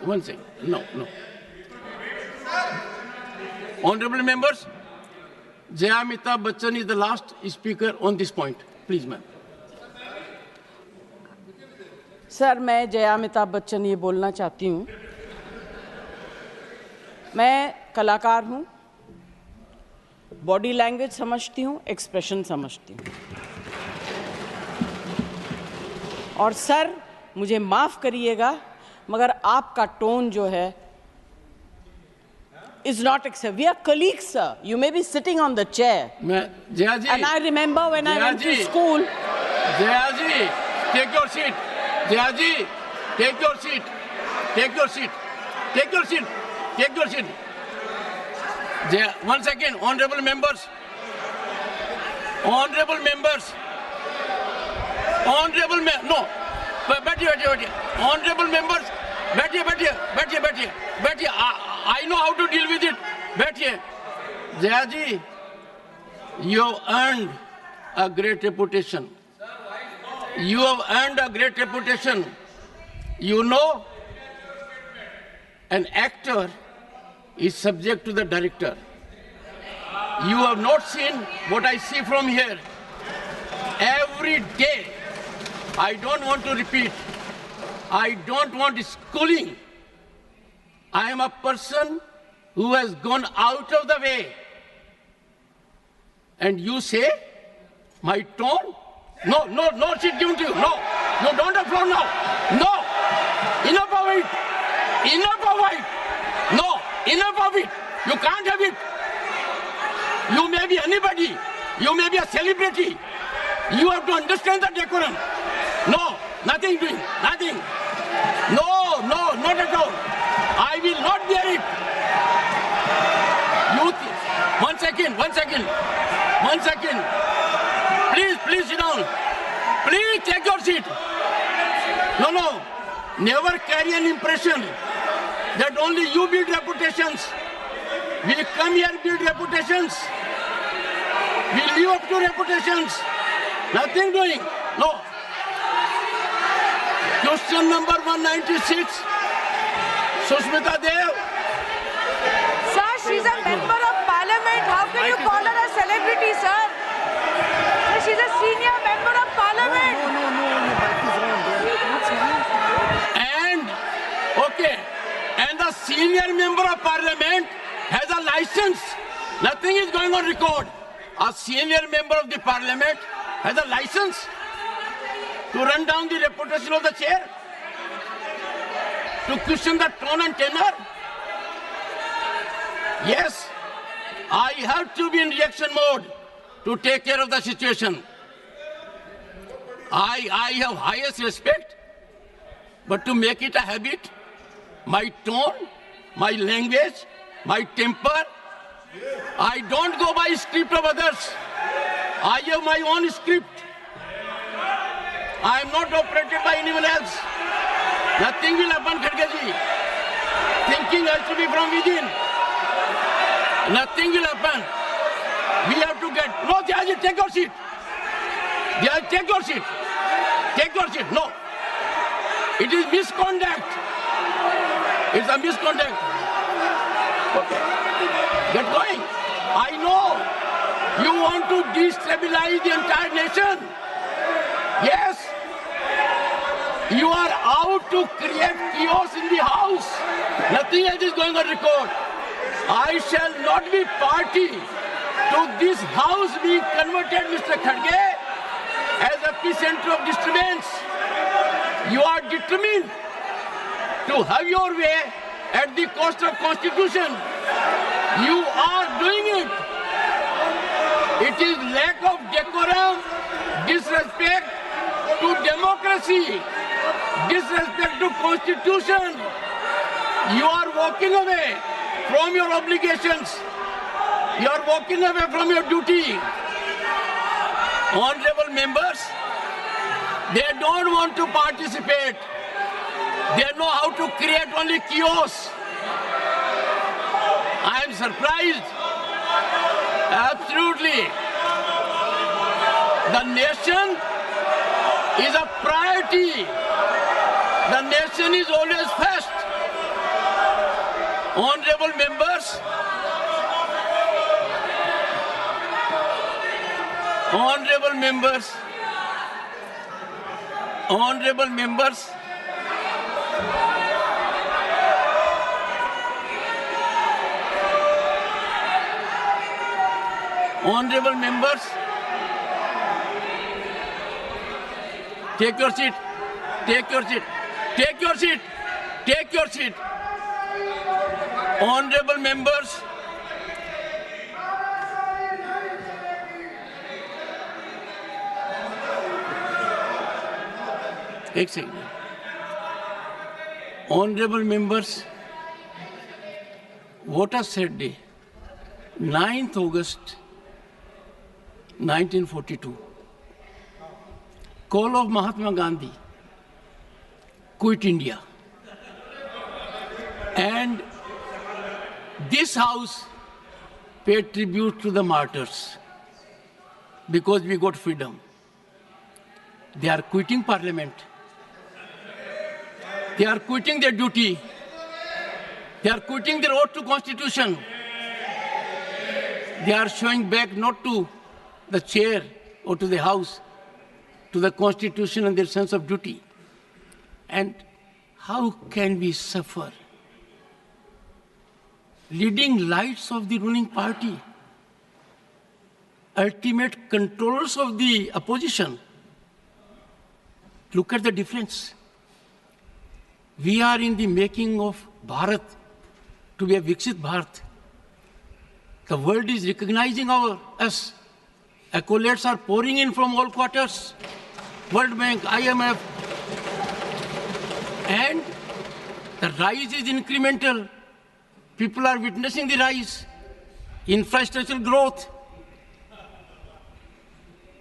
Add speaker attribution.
Speaker 1: One second. No, no. Honorable members, Jaya Amitabh Bachchan is the last speaker on this point. Please, ma'am.
Speaker 2: Sir, मैं जया अमिताभ बच्चन ये बोलना चाहती हूँ, मैं कलाकार हूँ, बॉडी लैंग्वेज समझती हूँ, एक्सप्रेशन समझती हूँ। और सर, मुझे माफ़ करिएगा, मगर आपका टोन जो है is not acceptable. We are colleagues, sir. You may be sitting on the chair.
Speaker 1: Jaya ji.
Speaker 2: And I remember when I went to school.
Speaker 1: Jaya ji, take your seat. Jaya ji, take your seat. Take your seat. Take your seat. Take your seat. Jaya, 1 second. Honorable members. Honorable members. Honorable members. No. बैठिए. Honorable members. बैठिए. I know how to deal with it. बैठिए. Jaya ji, you have earned a great reputation. You have earned a great reputation. You know, an actor is subject to the director. You have not seen what I see from here. Every day, I don't want to repeat. I don't want schooling. I am a person who has gone out of the way. And you say, my tone? No seat given to you. No, don't have floor now. No, enough of it. No, enough of it. You can't have it. You may be anybody. You may be a celebrity. You have to understand the decorum. No, nothing doing, nothing. No, not at all. I will not bear it. One second. Please sit down. Please take your seat. No. Never carry an impression that only you build reputations. We come here to build reputations. We live up to reputations. Nothing doing. No. Question number 196. Sushmita Dev.
Speaker 3: Sir, she's a member of parliament. How can you call her a celebrity, sir? She's a senior member of parliament.
Speaker 1: And the senior member of parliament has a license. Nothing is going on record. A senior member of the parliament has a license to run down the reputation of the chair, to question the tone and tenor. Yes, I have to be in reaction mode to take care of the situation. I have highest respect, but to make it a habit, my tone, my language, my temper, I don't go by script of others. I have my own script. I am not operated by anyone else. Nothing will happen, Kharge ji. Thinking has to be from within. Nothing will happen. We have to get... No, Jaya ji, take your seat. Jaya, take your seat. Take your seat. No. It is misconduct. It's a misconduct. Okay. Get going. I know you want to destabilize the entire nation. Yes. You are out to create chaos in the house. Nothing else is going on record. I shall not be party to this house being converted, Mr. Kharge, as a epicenter of disturbance. You are determined to have your way at the cost of Constitution. You are doing it. It is lack of decorum, disrespect to democracy, disrespect to Constitution. You are walking away from your obligations. You are walking away from your duty. Honorable members, they don't want to participate. They know how to create only chaos. I am surprised. Absolutely. The nation is a priority. The nation is always first. Honorable members, honorable members, honorable members, honorable members, take your seat, take your seat, take your seat, take your seat. Honorable members, एक second. Honorable members, what was said day, 9th August 1942, call of Mahatma Gandhi, quit India. And this house paid tribute to the martyrs because we got freedom. They are quitting parliament. They are quitting their duty. They are quitting their oath to constitution. They are showing back not to the chair or to the house, to the constitution and their sense of duty. And how can we suffer? Leading lights of the ruling party, ultimate controllers of the opposition. Look at the difference. We are in the making of Bharat to be a Viksit Bharat. The world is recognizing us. Accolades are pouring in from all quarters. World Bank, IMF. And the rise is incremental. People are witnessing the rise. Infrastructural growth,